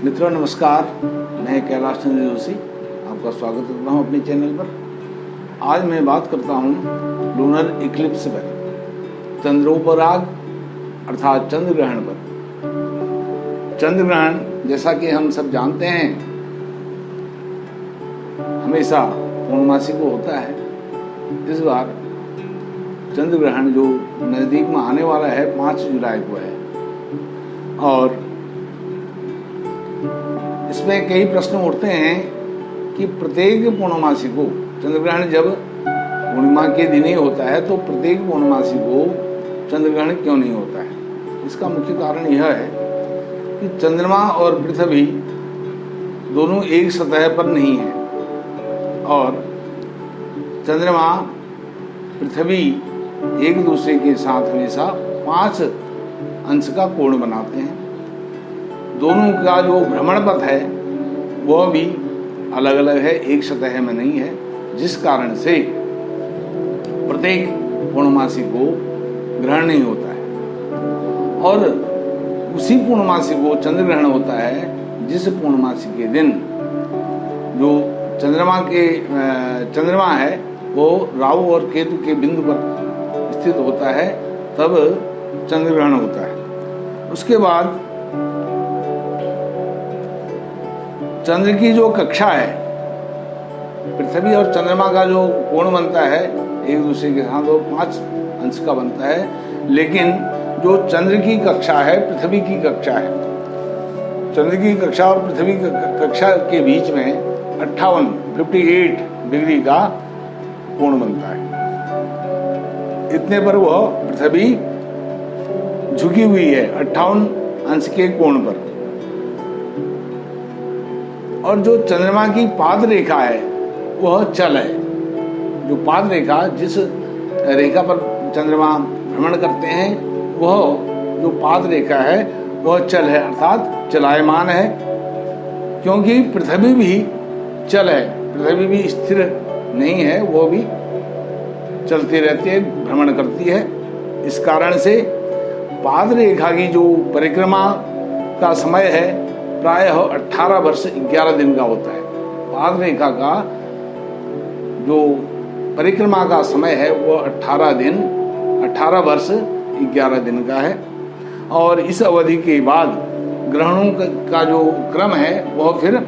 मित्रों नमस्कार, मैं कैलाश चंद्र जोशी आपका स्वागत करता हूं अपने चैनल पर। आज मैं बात करता हूं लूनर इक्लिप्स पर, चंद्रोपराग अर्थात चंद्र ग्रहण पर। चंद्र ग्रहण जैसा कि हम सब जानते हैं हमेशा पूर्णमासी को होता है। इस बार चंद्र ग्रहण जो नजदीक में आने वाला है 5 जुलाई को है और इसमें कई प्रश्न उठते हैं कि प्रत्येक पूर्णमासी को चंद्र ग्रहण जब पूर्णिमा के दिन ही होता है तो प्रत्येक पूर्णमासी को चंद्र ग्रहण क्यों नहीं होता है। इसका मुख्य कारण यह है कि चंद्रमा और पृथ्वी दोनों एक सतह पर नहीं है और चंद्रमा पृथ्वी एक दूसरे के साथ हमेशा 5 अंश का कोण बनाते हैं। दोनों का जो भ्रमण पथ है वह भी अलग अलग है, एक सतह में नहीं है, जिस कारण से प्रत्येक पूर्णमासी को ग्रहण नहीं होता है। और उसी पूर्णमासी को चंद्र ग्रहण होता है जिस पूर्णमासी के दिन जो चंद्रमा है वो राहु और केतु के बिंदु पर स्थित होता है, तब चंद्र ग्रहण होता है। उसके बाद चंद्र की जो कक्षा है, पृथ्वी और चंद्रमा का जो कोण बनता है एक दूसरे के साथ वो 5 अंश का बनता है, लेकिन जो चंद्र की कक्षा है पृथ्वी की कक्षा है, चंद्र की कक्षा और पृथ्वी की कक्षा के बीच में 58 डिग्री का कोण बनता है। इतने पर वह पृथ्वी झुकी हुई है 58 अंश के कोण पर। और जो चंद्रमा की पाद रेखा है वह चल है। जो पाद रेखा, जिस रेखा पर चंद्रमा भ्रमण करते हैं, वह जो पाद रेखा है वह चल है अर्थात चलायमान है, क्योंकि पृथ्वी भी चल है, पृथ्वी भी स्थिर नहीं है, वो भी चलती रहती है, भ्रमण करती है। इस कारण से पाद रेखा की जो परिक्रमा का समय है प्रायः 18 वर्ष 11 दिन का होता है। पाद रेखा का जो परिक्रमा का समय है वह 18 वर्ष 11 दिन का है। और इस अवधि के बाद ग्रहणों का जो क्रम है वह फिर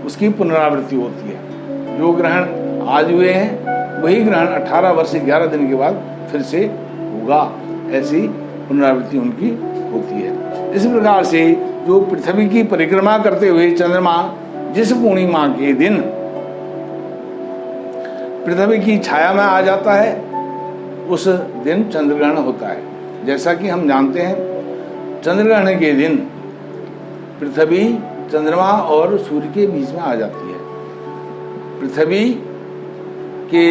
उसकी पुनरावृत्ति होती है। जो ग्रहण आज हुए हैं वही ग्रहण 18 वर्ष 11 दिन के बाद फिर से होगा, ऐसी पुनरावृत्ति उनकी होती है। इस प्रकार से जो पृथ्वी की परिक्रमा करते हुए चंद्रमा जिस पूर्णिमा के दिन पृथ्वी की छाया में आ जाता है उस दिन चंद्र ग्रहण होता है। जैसा कि हम जानते हैं चंद्र ग्रहण के दिन पृथ्वी चंद्रमा और सूर्य के बीच में आ जाती है। पृथ्वी के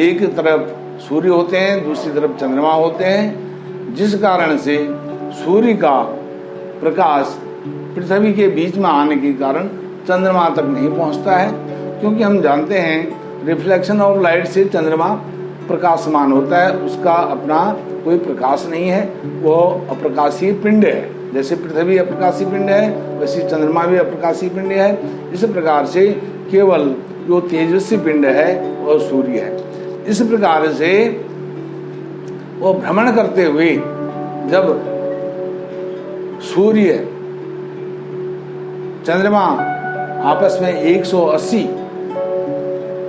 एक तरफ सूर्य होते हैं, दूसरी तरफ चंद्रमा होते हैं, जिस कारण से सूर्य का प्रकाश पृथ्वी के बीच में आने के कारण चंद्रमा तक नहीं पहुंचता है, क्योंकि हम जानते हैं रिफ्लेक्शन ऑफ लाइट से चंद्रमा प्रकाशमान होता है, उसका अपना कोई प्रकाश नहीं है, वो अप्रकाशीय पिंड है। जैसे पृथ्वी अप्रकाशीय पिंड है वैसे चंद्रमा भी अप्रकाशीय पिंड है। इस प्रकार से केवल जो तेजस्वी पिंड है वह सूर्य है। इस प्रकार से वो भ्रमण करते हुए जब सूर्य चंद्रमा आपस में 180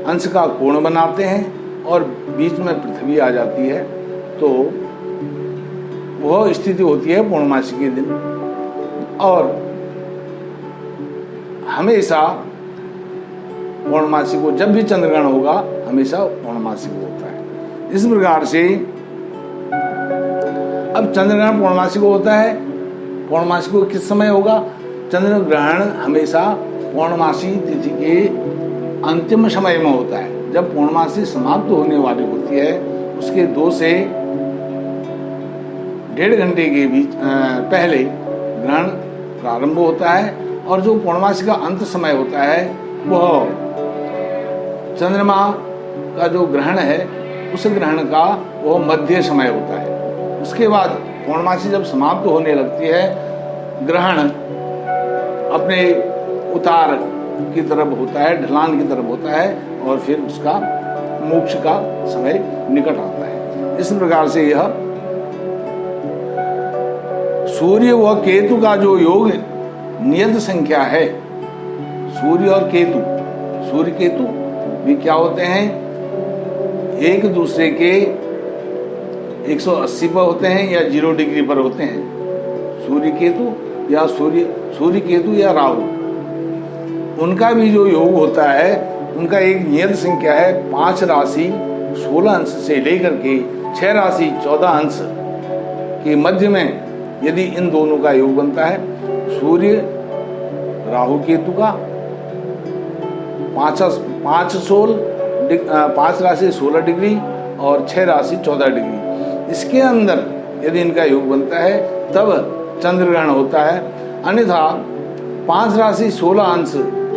अंश का कोण बनाते हैं और बीच में पृथ्वी आ जाती है, तो वह स्थिति होती है पूर्णमासी के दिन। और हमेशा पूर्णमासी को जब भी चंद्रग्रहण होगा हमेशा पूर्णमासी को होता है। इस प्रकार से अब चंद्रग्रहण पूर्णमासी को होता है। पूर्णमासी को किस समय होगा? चंद्र ग्रहण हमेशा पूर्णमासी तिथि के अंतिम समय में होता है। जब पूर्णमासी समाप्त होने वाली होती है उसके 2 से 1.5 घंटे के बीच पहले ग्रहण प्रारंभ होता है, और जो पूर्णमासी का अंत समय होता है वह चंद्रमा का जो ग्रहण है उस ग्रहण का वह मध्य समय होता है। उसके बाद पूर्णमासी जब समाप्त होने लगती है, ग्रहण अपने उतार की तरफ होता है, ढलान की तरफ होता है, और फिर उसका मोक्ष का समय निकट आता है। इस प्रकार से यह सूर्य व केतु का जो योग नियत संख्या है, सूर्य और केतु, सूर्य केतु भी क्या होते हैं, एक दूसरे के 180 पर होते हैं या 0 डिग्री पर होते हैं। सूर्य केतु या सूर्य केतु या राहु, उनका भी जो योग होता है, उनका एक नियत संख्या है 5 राशि 16 अंश से लेकर के 6 राशि 14 अंश के मध्य में यदि इन दोनों का योग बनता है, सूर्य राहु केतु का 5 राशि 16 डिग्री और 6 राशि 14 डिग्री, इसके अंदर यदि इनका योग बनता है तब चंद्र ग्रहण होता है। अन्यथा 5 राशि 16 अंश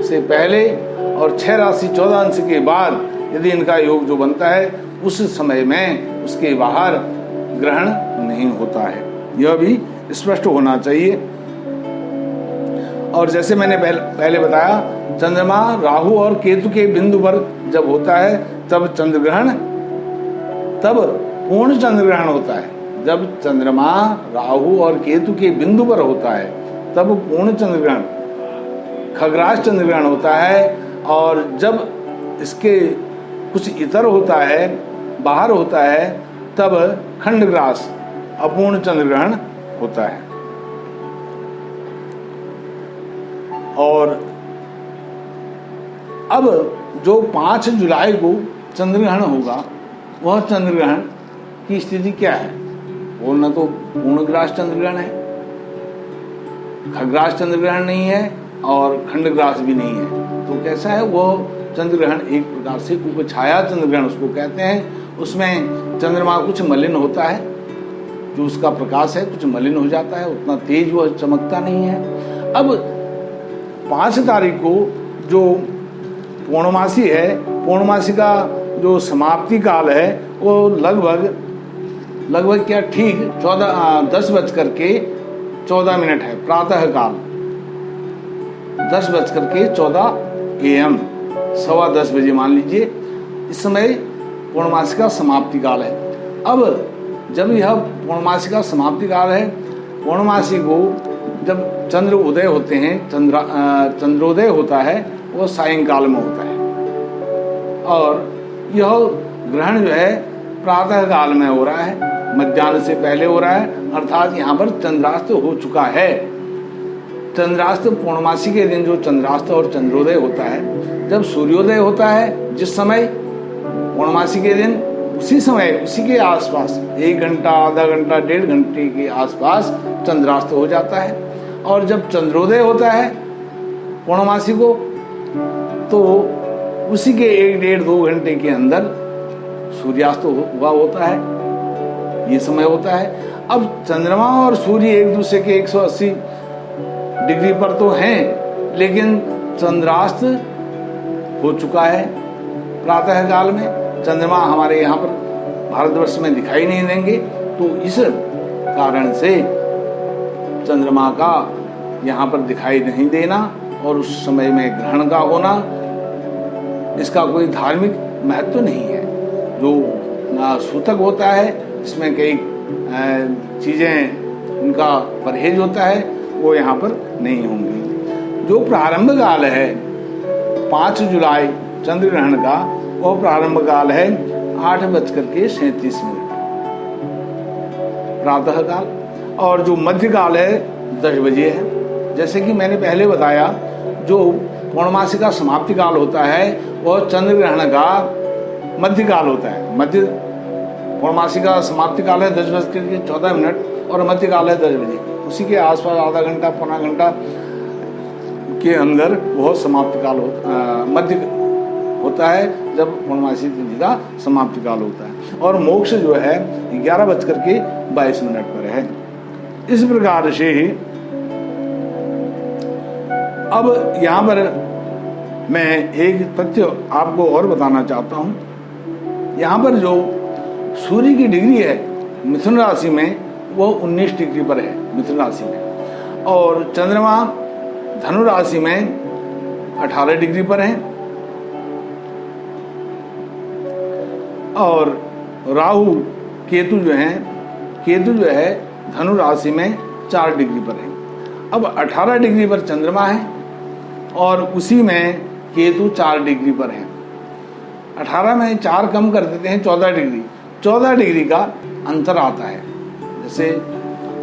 से पहले और 6 राशि 14 अंश के बाद यदि इनका योग जो बनता है, उस समय में उसके बाहर ग्रहण नहीं होता है। यह भी स्पष्ट होना चाहिए। और जैसे मैंने पहले बताया, चंद्रमा राहु और केतु के बिंदु पर जब होता है तब चंद्र ग्रहण, तब पूर्ण चंद्र ग्रहण होता है। जब चंद्रमा राहु और केतु के बिंदु पर होता है तब पूर्ण चंद्र ग्रहण, खग्रास चंद्र ग्रहण होता है। और जब इसके कुछ इतर होता है, बाहर होता है, तब खंडग्रास अपूर्ण चंद्र ग्रहण होता है। और अब जो 5 जुलाई को चंद्र ग्रहण होगा, वह चंद्र ग्रहण की स्थिति क्या है? वो न तो पूर्णग्रास चंद्र ग्रहण है, खग्रास चंद्र ग्रहण नहीं है और खंडग्रास भी नहीं है। तो कैसा है वो चंद्र ग्रहण? एक प्रकार से उपछाया चंद्र ग्रहण उसको कहते हैं। उसमें चंद्रमा कुछ मलिन होता है, जो उसका प्रकाश है कुछ मलिन हो जाता है, उतना तेज वह चमकता नहीं है। अब 5 तारीख को जो पूर्णमासी है, पूर्णमासी का जो समाप्ति काल है वो लगभग क्या ठीक 10:14 है, प्रातः काल 10:14 AM, 10:15 बजे मान लीजिए। इस समय पूर्णमासी का समाप्ति काल है। अब जब यह पूर्णमासी का समाप्ति काल है, पूर्णमासी को जब चंद्र उदय होते हैं, चंद्रोदय होता है, वो सायंकाल में होता है। और यह ग्रहण जो है प्रातः काल में हो रहा है, मध्याह्न से पहले हो रहा है, अर्थात यहाँ पर चंद्रास्त हो चुका है। चंद्रास्त पूर्णमासी के दिन जो चंद्रास्त और चंद्रोदय होता है, जब सूर्योदय होता है जिस समय पूर्णमासी के दिन, उसी समय उसी के आसपास 1 घंटा, आधा घंटा, 1.5 घंटे के आसपास चंद्रास्त हो जाता है। और जब चंद्रोदय होता है पूर्णमासी को, तो उसी के 1-1.5-2 घंटे के अंदर सूर्यास्त हुआ होता है, ये समय होता है। अब चंद्रमा और सूर्य एक दूसरे के 180 डिग्री पर तो हैं, लेकिन चंद्रास्त हो चुका है प्रातः काल में। चंद्रमा हमारे यहाँ पर भारतवर्ष में दिखाई नहीं देंगे, तो इस कारण से चंद्रमा का यहाँ पर दिखाई नहीं देना और उस समय में ग्रहण का होना, इसका कोई धार्मिक महत्व नहीं है। जो सूतक होता है, इसमें कई चीजें उनका परहेज होता है, वो यहाँ पर नहीं होंगी। जो प्रारंभ काल है 5 जुलाई चंद्र ग्रहण का, वह प्रारंभ काल है 8:37 प्रातः काल। और जो मध्य काल है 10 बजे है। जैसे कि मैंने पहले बताया, जो पूर्णमासी का समाप्ति काल होता है वह चंद्र ग्रहण का मध्य काल होता है। मध्य पूर्णमासी का समाप्ति काल है 10:14 और मध्य काल है 10 बजे। उसी के आसपास आधा घंटा, पौना घंटा के अंदर वह समाप्ति काल मध्य होता है, जब पूर्णमासी तिथि का समाप्ति काल होता है। और मोक्ष जो है 11:22 पर है। इस प्रकार से अब यहाँ पर मैं एक तथ्य आपको और बताना चाहता हूँ। यहाँ पर जो सूर्य की डिग्री है मिथुन राशि में, वो 19 डिग्री पर है मिथुन राशि में। और चंद्रमा धनु राशि में 18 डिग्री पर हैं और राहु केतु जो है धनु राशि में 4 डिग्री पर है। अब 18 डिग्री पर चंद्रमा है और उसी में केतु 4 डिग्री पर है। 18 में 4 कम कर देते हैं 14 डिग्री का अंतर आता है। जैसे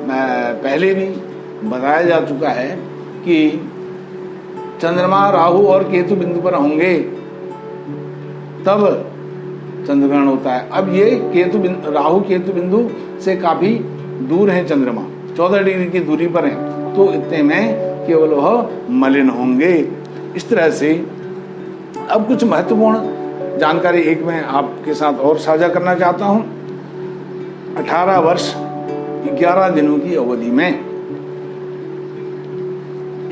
पहले भी बताया जा चुका है कि चंद्रमा राहु और केतु बिंदु पर होंगे तब चंद्रग्रहण होता है। अब ये राहु केतु बिंदु से काफी दूर है चंद्रमा, 14 डिग्री की दूरी पर है, तो इतने में केवल वह मलिन होंगे। इस तरह से अब कुछ महत्वपूर्ण जानकारी एक मैं आपके साथ और साझा करना चाहता हूं। 18 वर्ष 11 दिनों की अवधि में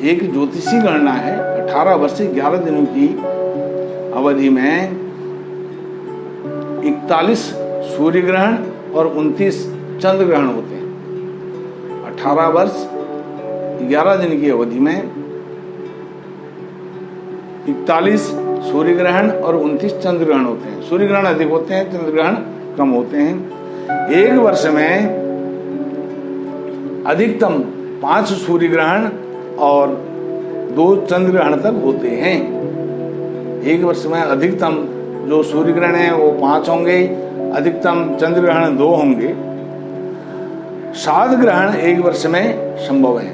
एक ज्योतिषी गणना है, 18 वर्ष 11 दिनों की अवधि में 41 सूर्य ग्रहण और 29 चंद्र ग्रहण होते हैं। 18 वर्ष 11 दिन की अवधि में 41 सूर्य ग्रहण और 29 चंद्र ग्रहण होते हैं। सूर्य ग्रहण अधिक होते हैं, चंद्र ग्रहण कम होते हैं। एक वर्ष में अधिकतम 5 सूर्य ग्रहण और 2 चंद्र ग्रहण तक होते हैं। एक वर्ष में अधिकतम जो सूर्य ग्रहण है वो 5 होंगे, अधिकतम चंद्र ग्रहण 2 होंगे। 7 ग्रहण एक वर्ष में संभव है,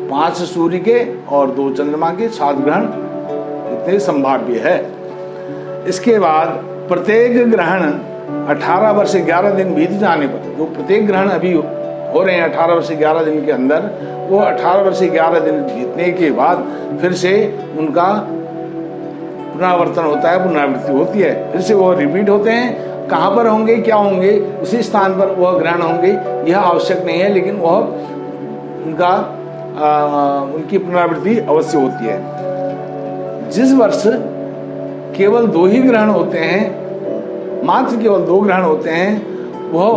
5 सूर्य के और 2 चंद्रमा के 7 ग्रहण इतने संभाव्य है। इसके बाद प्रत्येक ग्रहण 18 वर्ष 11 दिन बीत जाने पर, जो प्रत्येक ग्रहण अभी हो रहे हैं 18 वर्ष 11 दिन के अंदर, वो 18 वर्ष 11 दिन बीतने के बाद फिर से उनका पुनरावर्तन होता है, पुनरावृत्ति होती है, फिर से वो रिपीट होते हैं। कहाँ पर होंगे, क्या होंगे, उसी स्थान पर वह ग्रहण होंगे यह आवश्यक नहीं है, लेकिन वह उनकी पुनरावृत्ति अवश्य होती है। जिस वर्ष केवल 2 ही ग्रहण होते हैं, मात्र केवल 2 ग्रहण होते हैं, वह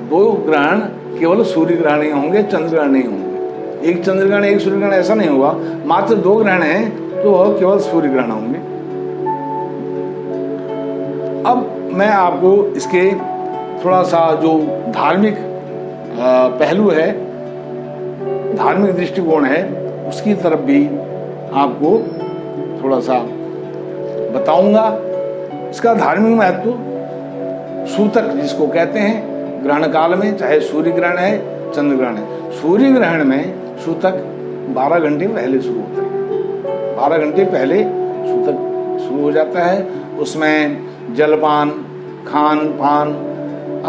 2 ग्रहण केवल सूर्य ग्रहण ही होंगे, चंद्र ग्रहण नहीं होंगे। एक चंद्र ग्रहण एक सूर्य ग्रहण ऐसा नहीं होगा, मात्र 2 ग्रहण हैं तो वह केवल सूर्य ग्रहण होंगे। अब मैं आपको इसके थोड़ा सा जो धार्मिक पहलू है, धार्मिक दृष्टिकोण है, उसकी तरफ भी आपको थोड़ा सा बताऊंगा। इसका धार्मिक महत्व, सूतक जिसको कहते हैं, ग्रहण काल में चाहे सूर्य ग्रहण है, चंद्र ग्रहण है, सूर्य ग्रहण में सूतक 12 घंटे पहले शुरू होता है। 12 घंटे पहले सूतक शुरू हो जाता है। उसमें जलपान, खान पान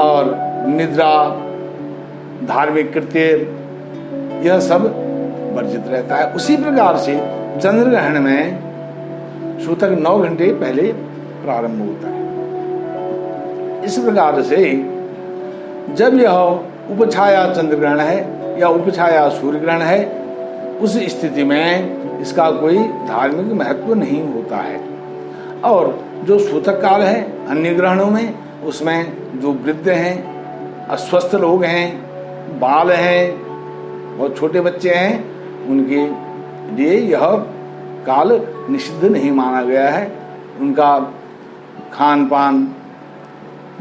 और निद्रा, धार्मिक कृत्य, यह सब वर्जित रहता है। उसी प्रकार से चंद्र ग्रहण में सूतक 9 घंटे पहले प्रारंभ होता है। इस प्रकार से जब यह उपछाया चंद्र ग्रहण है या उपछाया सूर्य ग्रहण है, उस स्थिति में इसका कोई धार्मिक महत्व नहीं होता है। और जो सूतक काल है अन्य ग्रहणों में, उसमें जो वृद्ध हैं, अस्वस्थ लोग हैं, बाल हैं और छोटे बच्चे हैं, उनके लिए यह काल निषिद्ध नहीं माना गया है। उनका खान पान,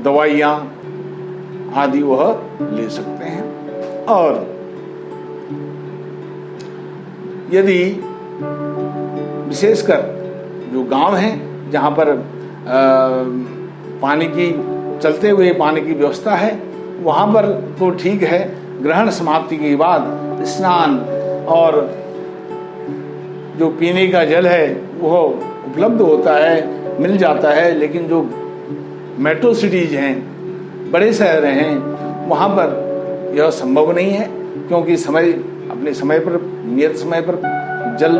दवाइयाँ आदि वह ले सकते हैं। और यदि विशेषकर जो गांव हैं जहाँ पर पानी की चलते हुए पानी की व्यवस्था है, वहाँ पर तो ठीक है, ग्रहण समाप्ति के बाद स्नान और जो पीने का जल है वह उपलब्ध होता है, मिल जाता है। लेकिन जो मेट्रो सिटीज हैं, बड़े शहर हैं, वहाँ पर यह संभव नहीं है, क्योंकि अपने समय पर, नियत समय पर जल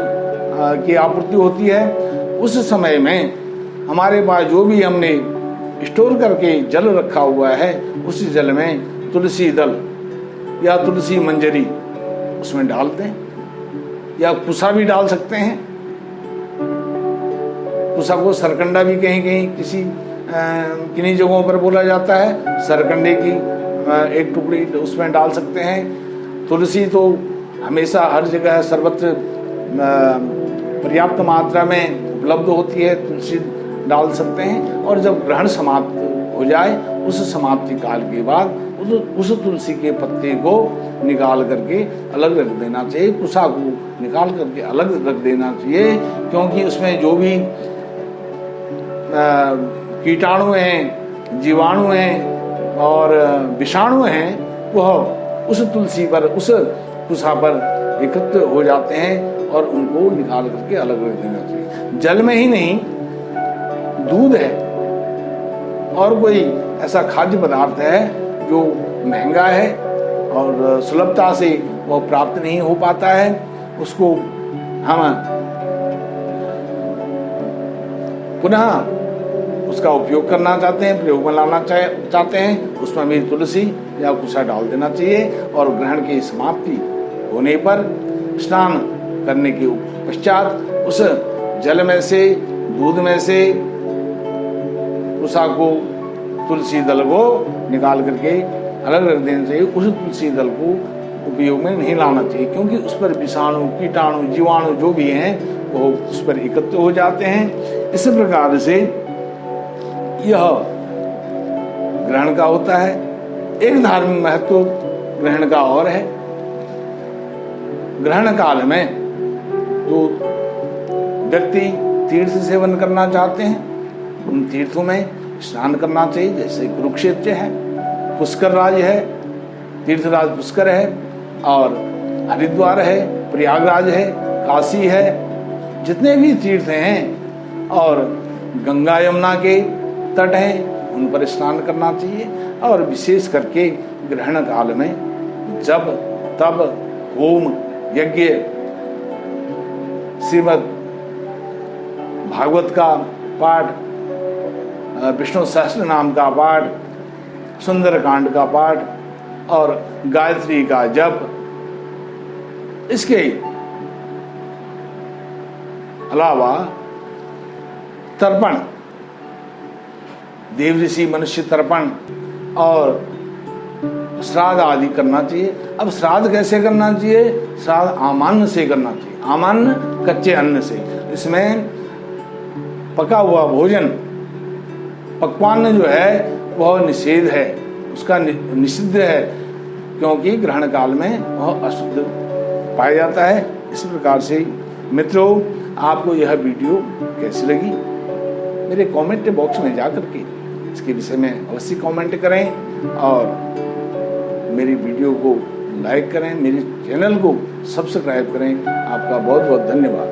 की आपूर्ति होती है। उस समय में हमारे पास जो भी हमने स्टोर करके जल रखा हुआ है, उस जल में तुलसी दल या तुलसी मंजरी उसमें डालते हैं, या कुसा भी डाल सकते हैं। कुसा को सरकंडा भी कहीं कहीं किन्हीं जगहों पर बोला जाता है, सरकंडे की एक टुकड़ी उसमें डाल सकते हैं। तुलसी तो हमेशा हर जगह सर्वत्र पर्याप्त मात्रा में उपलब्ध होती है तुलसी डाल सकते हैं। और जब ग्रहण समाप्त हो जाए उस समाप्ति काल के बाद उस तुलसी के पत्ते को निकाल करके अलग रख देना चाहिए, कुसा को निकाल करके अलग रख देना चाहिए, क्योंकि उसमें जो भी कीटाणु हैं, जीवाणु हैं और विषाणु हैं वह उस तुलसी पर, उस कुसा पर एकत्र हो जाते हैं और उनको निकाल करके अलग रख देना चाहिए। जल में ही नहीं, दूध है और कोई ऐसा खाद्य पदार्थ है जो महंगा है और सुलभता से वह प्राप्त नहीं हो पाता है, उसको हम पुनः उसका उपयोग करना चाहते हैं, प्रयोग में लाना चाहते हैं, उसमें भी तुलसी या कुसा डाल देना चाहिए। और ग्रहण की समाप्ति होने पर स्नान करने के पश्चात उस जल में से, दूध में से कुसा को, तुलसी दल को निकाल करके अलग रख देना चाहिए। उस तुलसी दल को उपयोग में नहीं लाना चाहिए, क्योंकि उस पर विषाणु, कीटाणु, जीवाणु जो भी हैं वो उस पर एकत्र हो जाते हैं। इस प्रकार से यह ग्रहण का होता है। एक धार्मिक महत्व ग्रहण का और है। ग्रहण काल में जो व्यक्ति तीर्थ सेवन करना चाहते हैं उन तीर्थों में स्नान करना चाहिए। जैसे कुरुक्षेत्र है, पुष्कर राज है, तीर्थराज पुष्कर है, और हरिद्वार है, प्रयागराज है, काशी है, जितने भी तीर्थ हैं और गंगा यमुना के तट हैं उन पर स्नान करना चाहिए। और विशेष करके ग्रहण काल में जब तब होम यज्ञ, श्रीमद् भागवत का पाठ, विष्णु सहस्त्र नाम का पाठ, सुंदरकांड का पाठ और गायत्री का जप, इसके अलावा तर्पण, देव ऋषि मनुष्य तर्पण और श्राद्ध आदि करना चाहिए। अब श्राद्ध कैसे करना चाहिए? श्राद्ध आमान्न से करना चाहिए। आमान्न कच्चे अन्न से, इसमें पका हुआ भोजन, पकवान जो है वह निषेध है, उसका निषिद्ध है, क्योंकि ग्रहण काल में वह अशुद्ध पाया जाता है। इस प्रकार से मित्रों, आपको यह वीडियो कैसी लगी मेरे कमेंट बॉक्स में जाकर के इसके विषय में अवश्य कमेंट करें और मेरी वीडियो को लाइक करें, मेरे चैनल को सब्सक्राइब करें। आपका बहुत बहुत धन्यवाद।